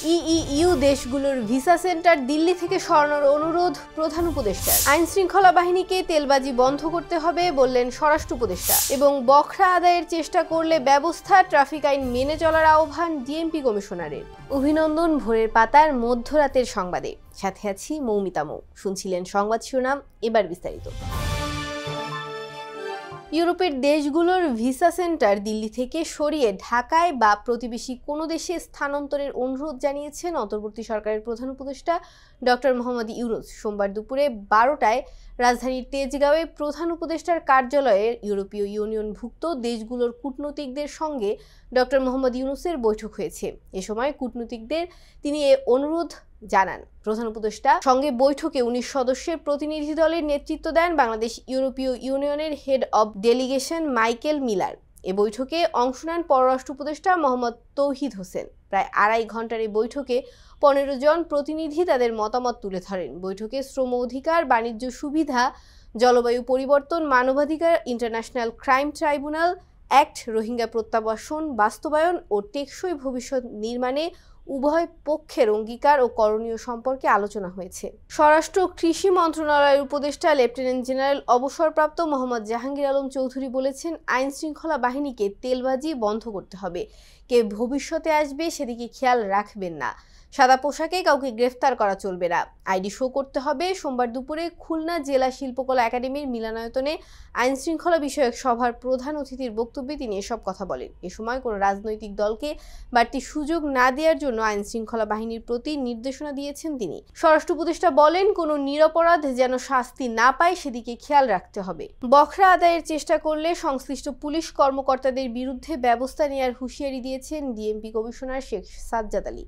EU দেশগুলোর visa centre Delhi থেকে সরানোর অনুরোধ প্রধান উপদেষ্টার। আইন শৃঙ্খলা বাহিনীকে তেলবাজি বন্ধ করতে হবে বললেন স্বরাষ্ট্র উপদেষ্টা। এবং বখরা আদায়ের চেষ্টা করলে ব্যবস্থা, ট্রাফিক আইন মেনে চলার আহ্বান ডিএমপি কমিশনারের। অভিনন্দন ভোরের পাতার মধ্যরাতের সংবাদে, সাথে আছি মৌমিতা মৌ। শুনছিলেন সংবাদ শিরোনাম, এবার বিস্তারিত। ইউরোপের দেশগুলোর ভিসা সেন্টার দিল্লি থেকে সরিয়ে ঢাকায় বা প্রতিবেশী কোনো দেশে স্থানান্তরের অনুরোধ জানিয়েছেন অন্তর্বর্তী সরকারের প্রধান উপদেষ্টা ডক্টর মোহাম্মদ ইউনূস। সোমবার দুপুরে 12টায় রাজধানীর তেজগাঁওয়ে প্রধান উপদেষ্টার কার্যালয়ে ইউরোপীয় ইউনিয়নভুক্ত দেশগুলোর কূটনীতিকদের সঙ্গে ডক্টর মোহাম্মদ ইউনূসের বৈঠক হয়েছে। এ সময় কূটনীতিকদের তিনি এ অনুরোধ জানান। প্রধান উপদেষ্টা সঙ্গে বৈঠকে 19 সদস্যের প্রতিনিধি দলের নেতৃত্ব দেন বাংলাদেশ ইউরোপীয় ইউনিয়নের head of delegation Michael Miller. এ বৈঠকে অংশ নেন পররাষ্ট্র উপদেষ্টা মোহাম্মদ তৌহিদ হোসেন। প্রায় 2.5 ঘন্টার এই বৈঠকে 15 জন প্রতিনিধি তাদের মতামত তুলে ধরেন। বৈঠকে শ্রম অধিকার, বাণিজ্য সুবিধা, জলবায়ু পরিবর্তন, মানবাধিকার, International Crime Tribunal Act, Rohingya প্রত্যাবাসন বাস্তবায়ন ও টেকসই ভবিষ্যৎ নির্মাণে উভয় পক্ষের অঙ্গীকার ও করণীয় সম্পর্কে আলোচনা হয়েছে। স্বরাষ্ট্র কৃষি মন্ত্রণালয়ের উপদেষ্টা লেফটেন্যান্ট জেনারেল অবসরপ্রাপ্ত মোহাম্মদ জাহাঙ্গীর আলম চৌধুরী বলেছেন, আইন শৃঙ্খলা বাহিনীকে তেলবাজি বন্ধ করতে হবে। কে ভবিষ্যতে আসবে সেদিকে খেয়াল রাখবেন না। সাদা পোশাকে কাউকে গ্রেফতার করা চলবে না। আইডি শো করতে হবে। সোমবার দুপুরে খুলনা জেলা শিল্পকলা একাডেমির মিলনায়তনে আইন শৃঙ্খলা বিষয়ক সভার প্রধান অতিথির বক্তব্যে তিনি এসব কথা বলেন। এ সময় কোনো রাজনৈতিক দলকে বাড়তি সুযোগ না দেওয়ার জন্য আইন শৃঙ্খলা বাহিনীর প্রতি নির্দেশনা দিয়েছেন তিনি। স্বরাষ্ট্র উপদেষ্টা বলেন, কোনো নিরপরাধ যেন শাস্তি না পায় সেদিকে খেয়াল রাখতে হবে। বখরা আদায়ের চেষ্টা করলে সংশ্লিষ্ট পুলিশ কর্মকর্তাদের বিরুদ্ধে ব্যবস্থা নেওয়ার হুঁশিয়ারি দিয়েছেন ডিএমপি কমিশনার শেখ সাজ্জাদ আলী।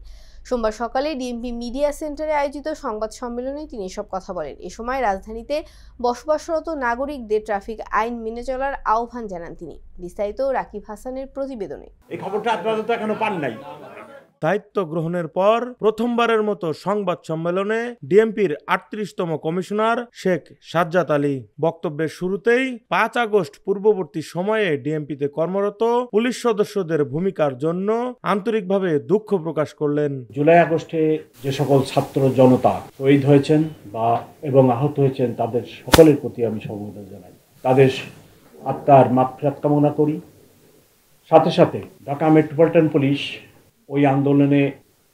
সোমবার সকালে ডিএমপি মিডিয়া সেন্টারে আয়োজিত সংবাদ সম্মেলনে তিনি এসব কথা বলেন। এ সময় রাজধানীতে বসবাসরত নাগরিকদের ট্রাফিক আইন মেনে চলার আহ্বান জানান তিনি। বিস্তারিত রাকিব হাসানের প্রতিবেদনে। এই খবরটা আপনারা তো এখনো পান নাই। দায়িত্ব গ্রহণের পর প্রথমবারের মতো সংবাদ সম্মেলনে ডিএমপির 38তম কমিশনার শেখ সাজ্জাদ আলী বক্তব্যের শুরুতেই 5 আগস্ট পূর্ববর্তী সময়ে ডিএমপিতে কর্মরত পুলিশ সদস্যদের ভূমিকার জন্য আন্তরিকভাবে দুঃখ প্রকাশ করলেন। জুলাই আগস্টে যে সকল ছাত্র জনতা শহীদ হয়েছেন এবং আহত হয়েছেন তাদের সকলের প্রতি আমি সমবেদনা জানাই। তাদের আত্মার মাগফিরাত কামনা করি। সাথে সাথে ঢাকা মেট্রোপলিটন পুলিশ ওই আন্দোলনে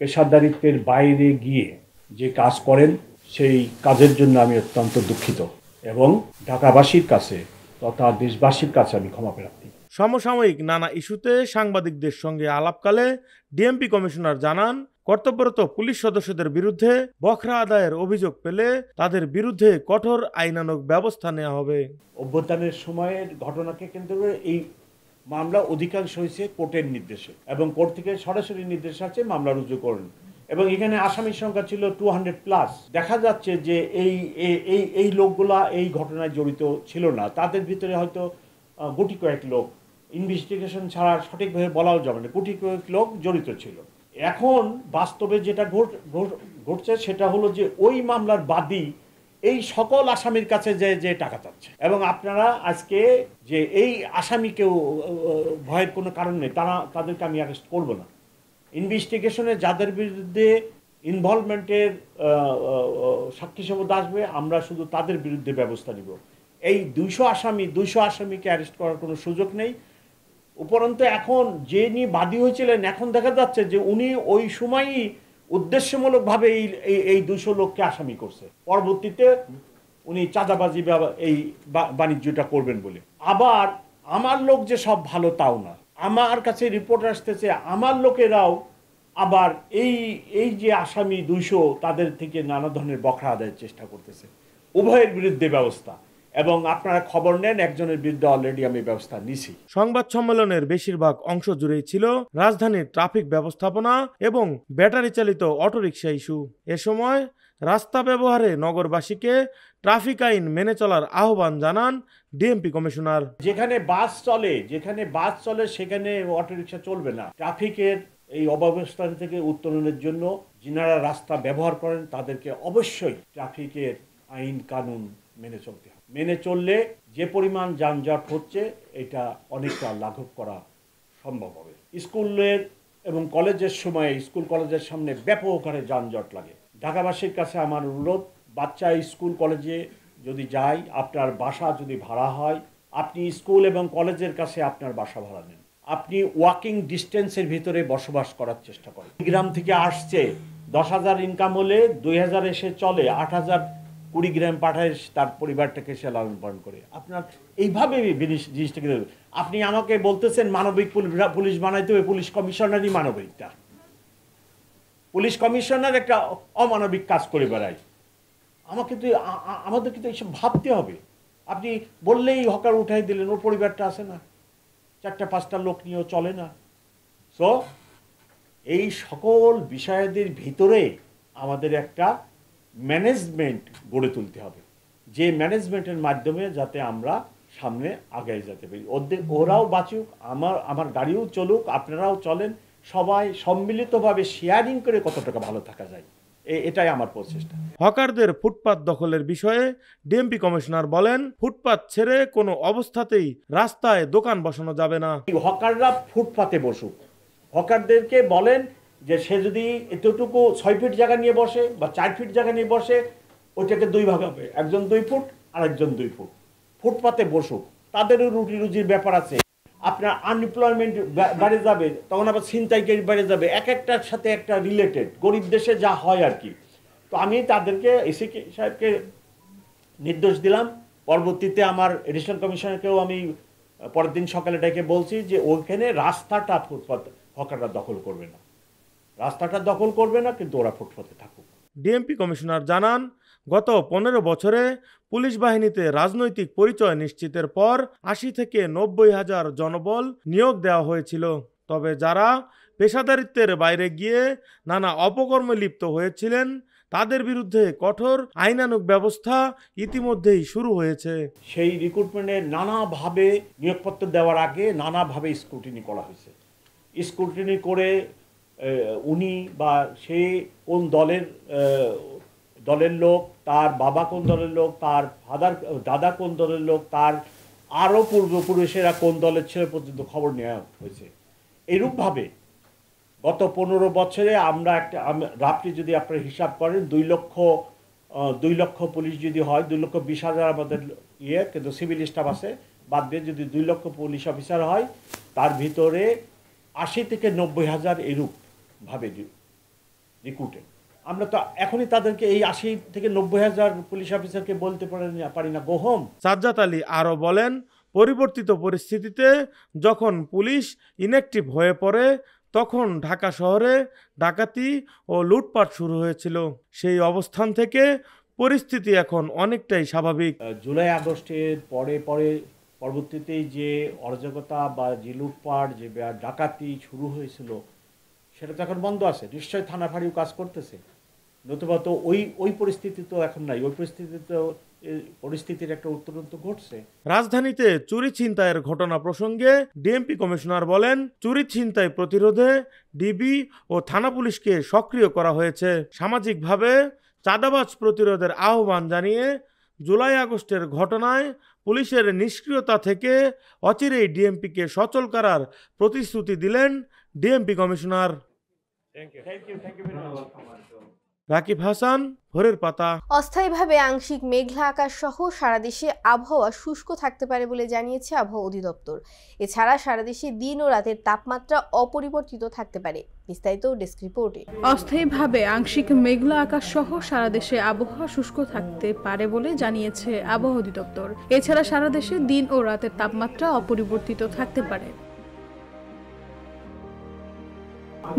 পেশাদারিত্বের বাইরে গিয়ে যে কাজ করেন সেই কাজের জন্য আমি অত্যন্ত দুঃখিত এবং ঢাকাবাসীর কাছে তথা দেশবাসীর কাছে আমি ক্ষমা প্রার্থী। সমসাময়িক নানা ইস্যুতে সাংবাদিকদের সঙ্গে আলাপকালে ডিএমপি কমিশনার জানান, কর্তব্যরত পুলিশ সদস্যদের বিরুদ্ধে বখরা আদায়ের অভিযোগ পেলে তাদের বিরুদ্ধে কঠোর আইনানুগ ব্যবস্থা নেওয়া হবে। অভ্যুত্থানের সময়ের ঘটনাকে কেন্দ্র করে এই মামলা অধিকাংশ হয়েছে কোর্টের নির্দেশে এবং কোর্ট থেকে সরাসরি নির্দেশ আছে মামলা রুজু করুন এবং এখানে আসামির সংখ্যা ছিল 200+। দেখা যাচ্ছে যে এই লোকগুলা এই ঘটনায় জড়িত ছিল না। তাদের ভিতরে হয়তো গুটি কয়েক লোক, ইনভেস্টিগেশন ছাড়া সঠিকভাবে বলাও যাবে না, গুটি কয়েক লোক জড়িত ছিল। এখন বাস্তবে যেটা ঘটছে সেটা হলো যে ওই মামলার বাদী এই সকল আসামির কাছে যে টাকা চাচ্ছে এবং আপনারা আজকে যে এই আসামিকেও ভয়ের কোনো কারণ নেই, তাদেরকে আমি অ্যারেস্ট করব না। ইনভেস্টিগেশনে যাদের বিরুদ্ধে ইনভলভমেন্টের সাক্ষী সবুজ আসবে আমরা শুধু তাদের বিরুদ্ধে ব্যবস্থা নিব। এই 200 আসামিকে অ্যারেস্ট করার কোনো সুযোগ নেই। উপরন্তু এখন যে নিয়ে বাদী হয়েছিলেন এখন দেখা যাচ্ছে যে উনি ওই সময়ই উদ্দেশ্যমূলকভাবে এই 200 লোককে আসামি করছে। পরবর্তীতে উনি চাঁদাবাজি এই বাণিজ্যটা করবেন বলে। আবার আমার লোক যে সব ভালো তাও না, আমার কাছে রিপোর্ট আসতেছে আমার লোকেরাও আবার এই যে আসামি 200 তাদের থেকে নানা ধরনের বখরা আদায়ের চেষ্টা করতেছে। উভয়ের বিরুদ্ধে ব্যবস্থা এবং আপনারা খবর নেন, একজনের বিরুদ্ধে অলরেডি আমি ব্যবস্থা নিছি। সংবাদ সম্মেলনের বেশিরভাগ অংশ জুড়েই ছিল রাজধানীর ট্রাফিক ব্যবস্থাপনা এবং ব্যাটারি চালিত অটোরিকশা ইস্যু। এ সময় রাস্তা ব্যবহারে নগরবাসীকে ট্রাফিক আইন মেনে চলার আহ্বান জানান ডিএমপি কমিশনার। যেখানে বাস চলে সেখানে অটোরিকশা চলবে না। ট্রাফিকের এই অব্যবস্থা থেকে উত্তরণের জন্য যিনারা রাস্তা ব্যবহার করেন তাদেরকে অবশ্যই ট্রাফিকের আইন কানুন মেনে চলতে হবে। মেনে চললে যে পরিমাণ যানজট হচ্ছে এটা অনেকটা লাঘব করা সম্ভব হবে। স্কুলের এবং কলেজের সময় স্কুল কলেজের সামনে ব্যাপক হারে যানজট লাগে। ঢাকাবাসীর কাছে আমার অনুরোধ, বাচ্চা স্কুল কলেজে যদি যায়, আপনার বাসা যদি ভাড়া হয়, আপনি স্কুল এবং কলেজের কাছে আপনার বাসা ভাড়া নেন। আপনি ওয়াকিং ডিস্টেন্সের ভিতরে বসবাস করার চেষ্টা করেন। গ্রাম থেকে আসছে 10,000 ইনকাম হলে 2,000 এসে চলে, 8,000 কুড়িগ্রাম পাঠায় তার পরিবারটাকে সে লালন পালন করে। আপনার এইভাবে জিনিসটাকে আপনি আমাকে বলতেছেন মানবিক পুলিশ বানাইতে হবে, পুলিশ কমিশনারই মানবিকটা। পুলিশ কমিশনার একটা অমানবিক কাজ করে বেড়ায়। আমাদের কিন্তু এইসব ভাবতে হবে। আপনি বললেই হকার উঠাই দিলেন, ওর পরিবারটা আছে না, 4-5টা লোক নিয়েও চলে না। সো এই সকল বিষয়দের ভিতরে আমাদের একটা ম্যানেজমেন্ট গড়ে তুলতে হবে, যে ম্যানেজমেন্টের মাধ্যমে যাতে আমরা সামনে আগায় যেতে পারি। ওরাও বাঁচুক, আমার গাড়িও চলুক, আপনারাও চলেন, সবাই সম্মিলিতভাবে শেয়ারিং করে কত টাকা ভালো থাকা যায়, এটাই আমার প্রচেষ্টা। হকারদের ফুটপাত দখলের বিষয়ে ডিএমপি কমিশনার বলেন, ফুটপাত ছেড়ে কোনো অবস্থাতেই রাস্তায় দোকান বসানো যাবে না। হকাররা ফুটপাতে বসুক, হকারদেরকে বলেন যে সে যদি এতটুকু 6 ফিট জায়গা নিয়ে বসে বা 4 ফিট জায়গা নিয়ে বসে, ওইটাকে 2 ভাগ হবে, একজন 2 ফুট আর একজন 2 ফুট। ফুটপাতে বসুক, তাদেরও রুটি রুজির ব্যাপার আছে। আপনার আনএমপ্লয়মেন্ট বেড়ে যাবে, তখন আবার ছিনতাইকারী বেড়ে যাবে, এক একটার সাথে একটা রিলেটেড, গরিব দেশে যা হয় আর কি। তো আমি তাদেরকে এসি সাহেবকে নির্দেশ দিলাম, পরবর্তীতে আমার এডিশনাল কমিশনারকেও আমি পরের দিন সকালে ডেকে বলছি যে ওইখানে রাস্তাটা ফুটপাত হকাররা দখল করবে না, রাস্তাটা দখল করবে না, কিন্তু ওরা ফুটপাতে থাকুক। ডিএমপি কমিশনার জানান, গত 15 বছরে পুলিশ বাহিনীতে রাজনৈতিক পরিচয় নিশ্চিতের পর 80 থেকে 90 হাজার জনবল নিয়োগ দেওয়া হয়েছিল। তবে যারা পেশাদারিত্বের বাইরে গিয়ে নানা অপকর্মে লিপ্ত হয়েছিলেন, তাদের বিরুদ্ধে কঠোর আইনানুগ ব্যবস্থা ইতিমধ্যেই শুরু হয়েছে। সেই রিক্রুটমেন্টে নানাভাবে নিয়োগপত্র দেওয়ার আগে নানাভাবে স্ক্রুটিনি করা হয়েছে। স্ক্রুটিনি করে উনি বা সে কোন দলের লোক, তার বাবা কোন দলের লোক, তার দাদা কোন দলের লোক, তার আরও পূর্বপুরুষেরা কোন দলের ছিল পর্যন্ত খবর নেওয়া হয়েছে। এইরূপভাবে গত 15 বছরে আমরা রাফলি যদি আপনারা হিসাব করেন, 2 লক্ষ পুলিশ যদি হয়, 2,20,000 আমাদের কিন্তু সিভিল স্টাফ আছে বাদ দিয়ে যদি 2 লক্ষ পুলিশ অফিসার হয়, তার ভিতরে 80 থেকে 90 হাজার এরূপভাবে রিক্রুটেড। আমরা তো এখনই তাদেরকে এই 80 থেকে 90 হাজার পুলিশ অফিসারকে বলতে পারি না গো হোম। সাজ্জাদ আলী আরও বলেন, পরিবর্তিত পরিস্থিতিতে যখন পুলিশ ইনঅ্যাক্টিভ হয়ে পড়ে, তখন ঢাকা শহরে ডাকাতি ও লুটপাট শুরু হয়েছিল। সেই অবস্থান থেকে পরিস্থিতি এখন অনেকটাই স্বাভাবিক। জুলাই আগস্টের পরবর্তীতে যে অরাজকতা বা যে লুটপাট, যে ডাকাতি শুরু হয়েছিল, সেটা তো এখন বন্ধ আছে। নিশ্চয়ই থানা ফাঁড়িও কাজ করতেছে, নতুবা তো ওই পরিস্থিতি তো এখন নাই। ওই পরিস্থিতির একটা উত্তরণ তো ঘটছে। রাজধানীতে চুরি ছিনতাইয়ের ঘটনা প্রসঙ্গে ডিএমপি কমিশনার বলেন, চুরি ছিনতাই প্রতিরোধে ডিবি ও থানা পুলিশকে সক্রিয় করা হয়েছে। সামাজিকভাবে চাঁদাবাজ প্রতিরোধের আহ্বান জানিয়ে জুলাই আগস্টের ঘটনায় পুলিশের নিষ্ক্রিয়তা থেকে অচিরেই ডিএমপিকে সচল করার প্রতিশ্রুতি দিলেন ডিএমপি কমিশনার। রাকিব হাসান, ভোরের পাতা। অস্থায়ীভাবে আংশিক মেঘলা আকাশ সহ সারা দেশে আবহাওয়া শুষ্ক থাকতে পারে বলে জানিয়েছে আবহাওয়া অধিদপ্তর। এছাড়া সারা দেশে দিন ও রাতের তাপমাত্রা অপরিবর্তিত থাকতে পারে। বিস্তারিত ডেস্ক রিপোর্টে। অস্থায়ীভাবে আংশিক মেঘলা আকাশ সহ সারা দেশে আবহাওয়া শুষ্ক থাকতে পারে বলে জানিয়েছে আবহাওয়া অধিদপ্তর। এছাড়া সারা দেশে দিন ও রাতের তাপমাত্রা অপরিবর্তিত থাকতে পারে।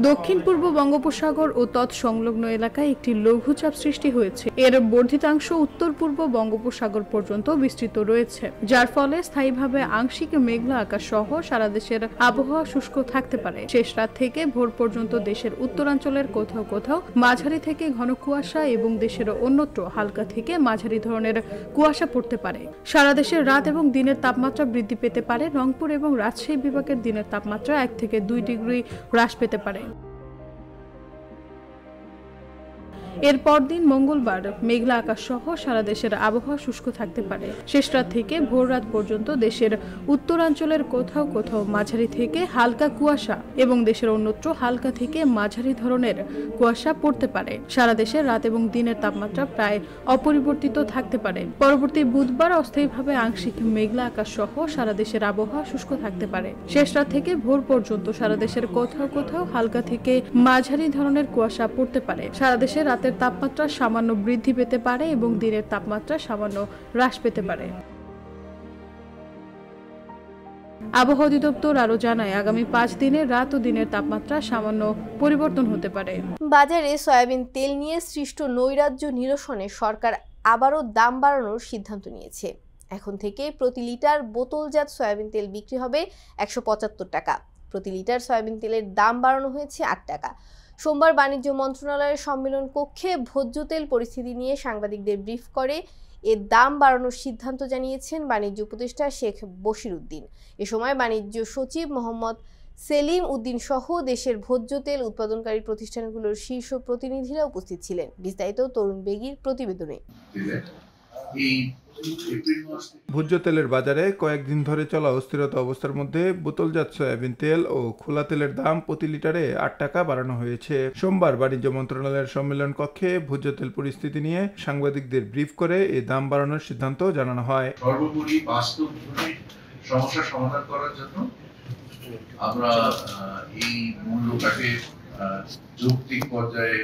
দক্ষিণ পূর্ব বঙ্গোপসাগর ও তৎসংলগ্ন এলাকায় একটি লঘুচাপ সৃষ্টি হয়েছে। এর বর্ধিতাংশ উত্তর পূর্ব বঙ্গোপসাগর পর্যন্ত বিস্তৃত রয়েছে, যার ফলে স্থায়ীভাবে আংশিক মেঘলা আকাশ সহ সারা দেশের আবহাওয়া শুষ্ক থাকতে পারে। শেষ রাত থেকে ভোর পর্যন্ত দেশের উত্তরাঞ্চলের কোথাও কোথাও মাঝারি থেকে ঘন কুয়াশা এবং দেশের অন্যত্র হালকা থেকে মাঝারি ধরনের কুয়াশা পড়তে পারে। সারা দেশের রাত এবং দিনের তাপমাত্রা বৃদ্ধি পেতে পারে। রংপুর এবং রাজশাহী বিভাগের দিনের তাপমাত্রা 1 থেকে 2 ডিগ্রি হ্রাস পেতে পারে। এর পরদিন মঙ্গলবার মেঘলা আকাশ সহ সারা দেশের আবহাওয়া শুষ্ক থাকতে পারে। শেষ রাত থেকে ভোর রাত পর্যন্ত দেশের উত্তরাঞ্চলের কোথাও কোথাও মাঝারি থেকে হালকা কুয়াশা এবং দেশের অন্যত্র হালকা থেকে মাঝারি ধরনের কুয়াশা পড়তে পারে। সারা দেশে রাত এবং দিনের তাপমাত্রা প্রায় অপরিবর্তিত থাকতে পারে। পরবর্তী বুধবার অস্থায়ীভাবে আংশিক মেঘলা আকাশ সহ সারা দেশের আবহাওয়া শুষ্ক থাকতে পারে। শেষ রাত থেকে ভোর পর্যন্ত সারা দেশের কোথাও কোথাও হালকা থেকে মাঝারি ধরনের কুয়াশা পড়তে পারে। সারা দেশে রাতের তাপমাত্রা সামান্য বৃদ্ধি পেতে পারে এবং দিনের তাপমাত্রা সামান্য হ্রাস পেতে পারে। আবহাওয়া অধিদপ্তর আরো জানায়, আগামী 5 দিনে রাত ও দিনের তাপমাত্রা সামান্য পরিবর্তন হতে পারে। বাজারে সয়াবিন তেল নিয়ে সৃষ্ট নৈরাজ্য নিরসনে সরকার আবারও দাম বাড়ানোর সিদ্ধান্ত নিয়েছে। এখন থেকে প্রতি লিটার বোতলজাত সয়াবিন তেল বিক্রি হবে 175 টাকা। প্রতি লিটার সয়াবিন তেলের দাম বাড়ানো হয়েছে 8 টাকা। সোমবার বাণিজ্য মন্ত্রণালয়ের সম্মেলন কক্ষে ভোজ্য তেল পরিস্থিতি নিয়ে সাংবাদিকদের ব্রিফ করে এর দাম বাড়ানোর সিদ্ধান্ত জানিয়েছেন বাণিজ্য উপদেষ্টা শেখ বশির উদ্দিন। এ সময় বাণিজ্য সচিব মোহাম্মদ সেলিম উদ্দিন সহ দেশের ভোজ্য তেল উৎপাদনকারী প্রতিষ্ঠানগুলোর শীর্ষ প্রতিনিধিরা উপস্থিত ছিলেন। বিস্তারিত তরুণ বেগীর প্রতিবেদনে। ভোজ্য তেলের বাজারে কয়েকদিন ধরে চলা অস্থিরতা অবস্থার মধ্যে বোতলজাত সয়াবিন তেল ও খোলা তেলের দাম প্রতি লিটারে 8 টাকা বাড়ানো হয়েছে। সোমবার বাণিজ্য মন্ত্রণালয়ের সম্মেলন কক্ষে ভোজ্য তেল পরিস্থিতি নিয়ে সাংবাদিকদের ব্রিফ করে এই দাম বাড়ানোর সিদ্ধান্ত জানানো হয়। সর্বোপরি বাস্তব সমস্যার সমাধান করার জন্য আমরা এই মূল্যটাকে যৌক্তিক পর্যায়ে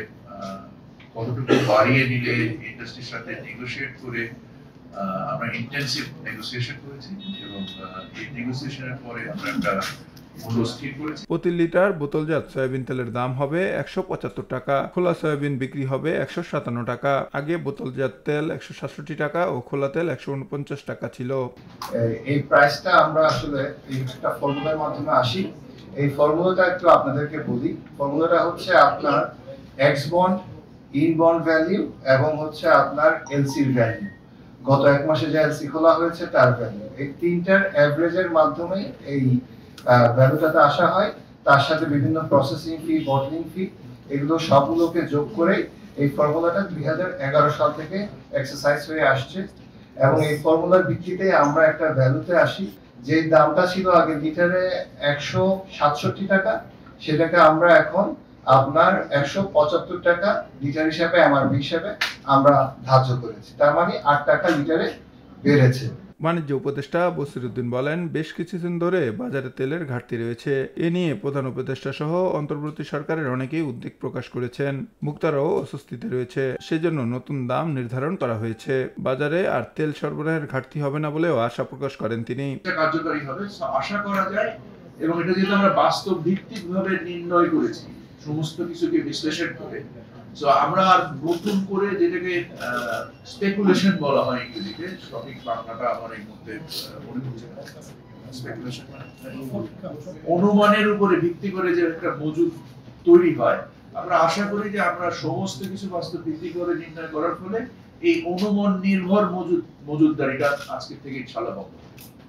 কতটুকু বাড়িয়ে নিলে ইন্ডাস্ট্রির সাথে নেগোশিয়েট করে আমরা ইন্টেনসিভ নেগোসিয়েশন করেছি এবং এই নেগোসিয়েশনের পরে আমরা একটা মূল্য স্থির করেছি। প্রতি লিটার বোতলজাত সয়াবিন তেলের দাম হবে 175 টাকা, খোলা সয়াবিন বিক্রি হবে 157 টাকা। আগে বোতলজাত তেল 167 টাকা ও খোলা তেল 149 টাকা ছিল। এই প্রাইসটা আমরা আসলে একটা ফর্মুলার মাধ্যমে আসি। এই ফর্মুলাটা একটু আপনাদেরকে বলি। ফর্মুলাটা হচ্ছে আপনার x bond, in bond value এবং হচ্ছে আপনার এলসির ভ্যালু, গত 1 মাসে যে এলসি খোলা হয়েছে তার ভ্যালু। এই তিনটার এভারেজের মাধ্যমে এই ভ্যালুটাতে আসা হয়। তার সাথে বিভিন্ন প্রসেসিং ফি, বটলিং ফি, এগুলো সবগুলোকে যোগ করে এই ফর্মুলাটা 2011 সাল থেকে এক্সারসাইজ হয়ে আসছে এবং এই ফর্মুলার ভিত্তিতে আমরা একটা ভ্যালুতে আসি। যে দামটা ছিল আগে লিটারে 167 টাকা, সেটাকে আমরা এখন আপনার 175 টাকা লিটার হিসাবে এমআরপি হিসাবে আমরা ধার্য করেছি। তার মানে 8 টাকা লিটারে বেড়েছে। বাণিজ্য উপদেষ্টা বশির উদ্দিন বলেন, বেশ কিছুদিন ধরে বাজারে তেলের ঘাটতি রয়েছে। এ নিয়ে প্রধান উপদেষ্টা সহ অন্তর্বর্তী সরকারের অনেকেই উদ্বেগ প্রকাশ করেছেন। মুক্তারাও অস্বস্তিতে রয়েছে, সেজন্য নতুন দাম নির্ধারণ করা হয়েছে। বাজারে আর তেল সরবরাহের ঘাটতি হবে না বলেও আশা প্রকাশ করেন তিনি। কার্যকরী হবে আশা করা যায় এবং এটা যেহেতু আমরা বাস্তব ভিত্তিকভাবে নির্ণয় করেছি সমস্ত কিছুকে বিশ্লেষণ করে, সো আমরা আর নতুন করে যেটাকে স্পেকুলেশন বলা হয় ইংরেজিতে, সঠিক বাংলাটা আমার এই মধ্যে মনে পড়ছে না। স্পেকুলেশন অনুমানের উপরে ভিত্তি করে যে একটা মজুদ তৈরি হয়, আমরা আশা করি যে আমরা সমস্ত কিছু বাস্তব ভিত্তি করে নির্ণয় করার ফলে এই অনুমান নির্ভর মজুদদারিটা আজকে থেকে ইনশাআল্লাহ বন্ধ।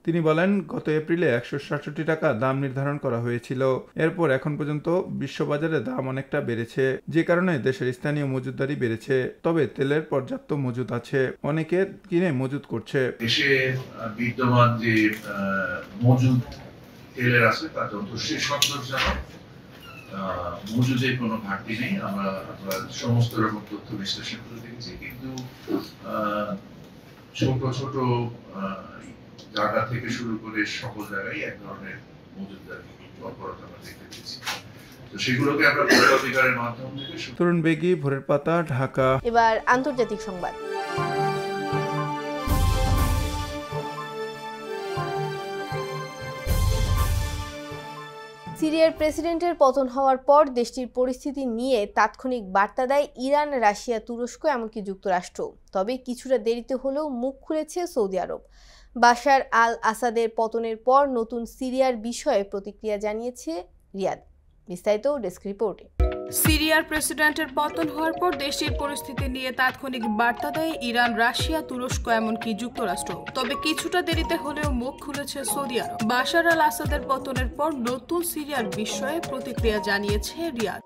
তিনি বলেন, গত এপ্রিলে 167 টাকা দাম নির্ধারণ করা হয়েছিল। এরপর এখন পর্যন্ত বিশ্ববাজারে দাম অনেকটা বেড়েছে, যে কারণে দেশের স্থানীয় মজুদদারি বেড়েছে। তবে তেলের পর্যাপ্ত মজুদ আছে, অনেকে কিনে মজুদ করছে। দেশে বিদ্যমান যে মজুদ তেলের আছে তা যথেষ্ট সন্তোষজনক, মজুদের কোনো ঘাটতি নেই। আমরা সমস্ত রকম তথ্য বিশ্লেষণ করে দেখেছি, কিন্তু ছোট ছোট জায়গা থেকে শুরু করে সকল জায়গায় এক ধরনের মজুদদারি তৎপরতা আমরা দেখতে পেয়েছি। তো সেগুলোকে আমরা অধিকারের মাধ্যম থেকে। তরুণ বেগী, ভোরের পাতা, ঢাকা। এবার আন্তর্জাতিক সংবাদ। সিরিয়ার প্রেসিডেন্টের পতন হওয়ার পর দেশটির পরিস্থিতি নিয়ে তাৎক্ষণিক বার্তা দেয় ইরান, রাশিয়া, তুরস্ক, এমনকি যুক্তরাষ্ট্র। তবে কিছুটা দেরিতে হলেও মুখ খুলেছে সৌদি আরব। বাশার আল আসাদের পতনের পর নতুন সিরিয়ার বিষয়ে প্রতিক্রিয়া জানিয়েছে রিয়াদ। বিস্তারিত ডেস্ক রিপোর্টে। সিরিয়ার প্রেসিডেন্টের পতন হওয়ার পর দেশটির পরিস্থিতি নিয়ে তাৎক্ষণিক বার্তা দেয় ইরান, রাশিয়া, তুরস্ক, এমনকি যুক্তরাষ্ট্র। তবে কিছুটা দেরিতে হলেও মুখ খুলেছে সৌদি আরব। বাশার আল আসাদের পতনের পর নতুন সিরিয়ার বিষয়ে প্রতিক্রিয়া জানিয়েছে রিয়াদ।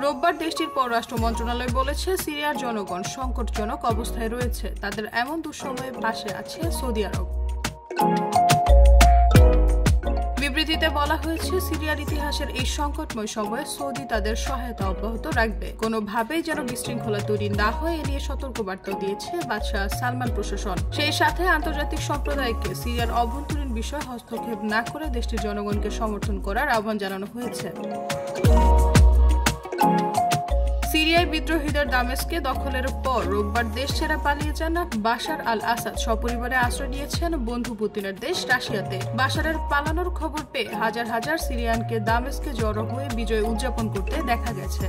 রোববার দেশটির পররাষ্ট্র মন্ত্রণালয় বলেছে, সিরিয়ার জনগণ সংকটজনক অবস্থায় রয়েছে। তাদের এমন দুঃসময়ে পাশে আছে সৌদি আরব। বিবৃতিতে বলা হয়েছে, সিরিয়ার ইতিহাসের এই সংকটময় সময়ে সৌদি তাদের সহায়তা অব্যাহত রাখবে। কোনোভাবেই যেন বিশৃঙ্খলা তৈরি না হয় এ নিয়ে সতর্কবার্তা দিয়েছে বাদশাহ সালমান প্রশাসন। সেই সাথে আন্তর্জাতিক সম্প্রদায়কে সিরিয়ার অভ্যন্তরীণ বিষয়ে হস্তক্ষেপ না করে দেশটির জনগণকে সমর্থন করার আহ্বান জানানো হয়েছে। সিরিয়ায় বিদ্রোহীদের দামেস্কে দখলের পর রোববার দেশ ছেড়ে পালিয়ে যান বাশার আল আসাদ। সপরিবারে আশ্রয় নিয়েছেন বন্ধু পুতিনের দেশ রাশিয়াতে। বাশারের পালানোর খবর পেয়ে হাজার হাজার সিরিয়ানকে দামেস্কে জড়ো হয়ে বিজয় উদযাপন করতে দেখা গেছে।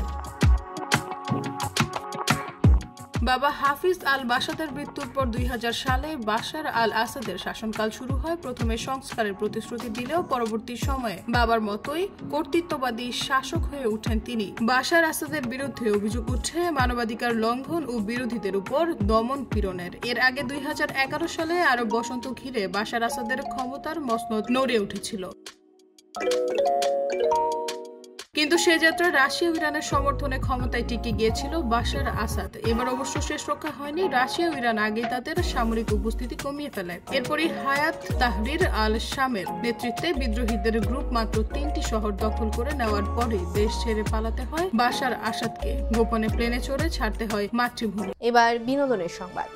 বাবা হাফিজ আল বাসাদের মৃত্যুর পর 2000 সালে বাশার আল আসাদের শাসনকাল শুরু হয়। প্রথমে সংস্কারের প্রতিশ্রুতি দিলেও পরবর্তী সময়ে বাবার মতোই কর্তৃত্ববাদী শাসক হয়ে ওঠেন তিনি। বাশার আসাদের বিরুদ্ধে অভিযোগ উঠে মানবাধিকার লঙ্ঘন ও বিরোধীদের উপর দমন পীড়নের। এর আগে 2011 সালে আরব বসন্ত ঘিরে বাশার আসাদের ক্ষমতার মসনদ নড়ে উঠেছিল। কিন্তু সে যাত্রা রাশিয়া ও ইরানের সমর্থনে ক্ষমতায় টিকে গিয়েছিল বাশার আসাদ। এবার অবশ্য শেষ রক্ষা হয়নি। রাশিয়া ও ইরান আগেই তাদের সামরিক উপস্থিতি কমিয়ে ফেলে। এরপরই হায়াত তাহরির আল শামের নেতৃত্বে বিদ্রোহীদের গ্রুপ মাত্র 3টি শহর দখল করে নেওয়ার পরেই দেশ ছেড়ে পালাতে হয় বাশার আসাদকে। গোপনে প্লেনে চড়ে ছাড়তে হয় মাতৃভূমি। এবার বিনোদনের সংবাদ।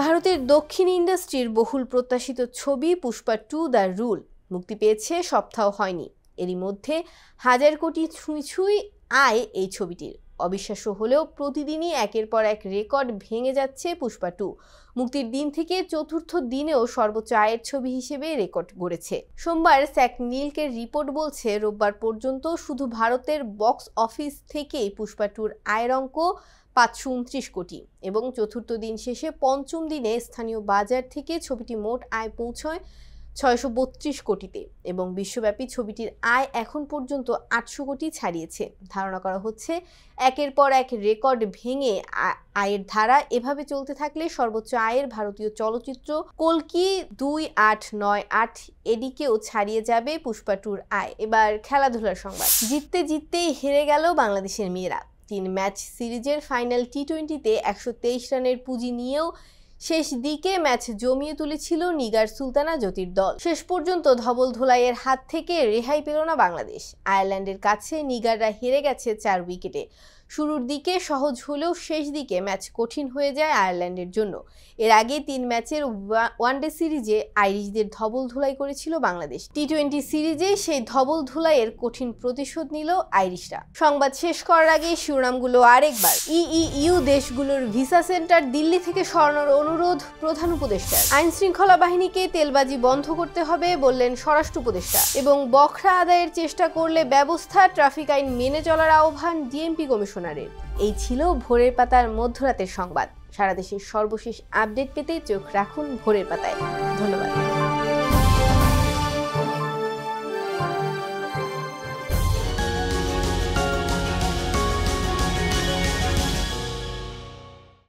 ভারতের দক্ষিণ ইন্ডাস্ট্রির বহুল প্রত্যাশিত ছবি পুষ্পা 2 দ্য রুল মুক্তি পেয়েছে সপ্তাহ হয়নি। এরই মধ্যে 1000 কোটি ছুঁই আয় এই ছবিটির। অবিশ্বাস্য হলেও প্রতিদিনই একের পর এক রেকর্ড ভেঙে যাচ্ছে পুষ্পা 2। মুক্তির দিন থেকে চতুর্থ দিনেও সর্বোচ্চ আয়ের ছবি হিসেবে রেকর্ড গড়েছে। সোমবার স্যাক নীলকের রিপোর্ট বলছে, রোববার পর্যন্ত শুধু ভারতের বক্স অফিস থেকেই পুষ্পা 2-র আয়ের অঙ্ক 529 কোটি এবং চতুর্থ দিন শেষে পঞ্চম দিনে স্থানীয় বাজার থেকে ছবিটি মোট আয় পৌঁছয় 632 কোটিতে এবং বিশ্বব্যাপী ছবিটির আয় এখন পর্যন্ত 800 কোটি ছাড়িয়েছে। ধারণা করা হচ্ছে একের পর এক রেকর্ড ভেঙে আয়ের ধারা এভাবে চলতে থাকলে সর্বোচ্চ আয়ের ভারতীয় চলচ্চিত্র কল্কি 2898 এদিকেও ছাড়িয়ে যাবে পুষ্পা 2-র আয়। এবার খেলাধুলার সংবাদ। জিততে জিততেই হেরে গেল বাংলাদেশের মেয়েরা। 3 ম্যাচ সিরিজের ফাইনাল টি20তে 123 রানের পুঁজি নিয়েও শেষ দিকে ম্যাচ জমিয়ে তুলেছিল নিগার সুলতানা জ্যোতির দল। শেষ পর্যন্ত ধবল ধোলাইয়ের হাত থেকে রেহাই পেল না বাংলাদেশ। আয়ারল্যান্ডের কাছে নিগাররা হেরে গেছে 4 উইকেটে। শুরুর দিকে সহজ হলেও শেষ দিকে ম্যাচ কঠিন হয়ে যায় আয়ারল্যান্ডের জন্য। এর আগে 3 ম্যাচের ওয়ানডে সিরিজে আইরিশদের ধবল ধুলাই করেছিল বাংলাদেশ। টি20 সিরিজে সেই ধবল ধুলাইয়ের কঠিন প্রতিশোধ নিল আইরিশরা। সংবাদ শেষ করার আগে শিরোনামগুলো আরেকবার। ইইউ দেশগুলোর ভিসা সেন্টার দিল্লি থেকে সরানোর অনুরোধ প্রধান উপদেষ্টার। আইন শৃঙ্খলা বাহিনীকে তেলবাজি বন্ধ করতে হবে বললেন স্বরাষ্ট্র উপদেষ্টা। এবং বখরা আদায়ের চেষ্টা করলে ব্যবস্থা, ট্রাফিক আইন মেনে চলার আহ্বান ডিএমপি কমিশনারের। এই ছিল ভোরের পাতার মধ্যরাতের সংবাদ। সারা দেশের সর্বশেষ আপডেট পেতে চোখ রাখুন ভোরের পাতায়। ধন্যবাদ।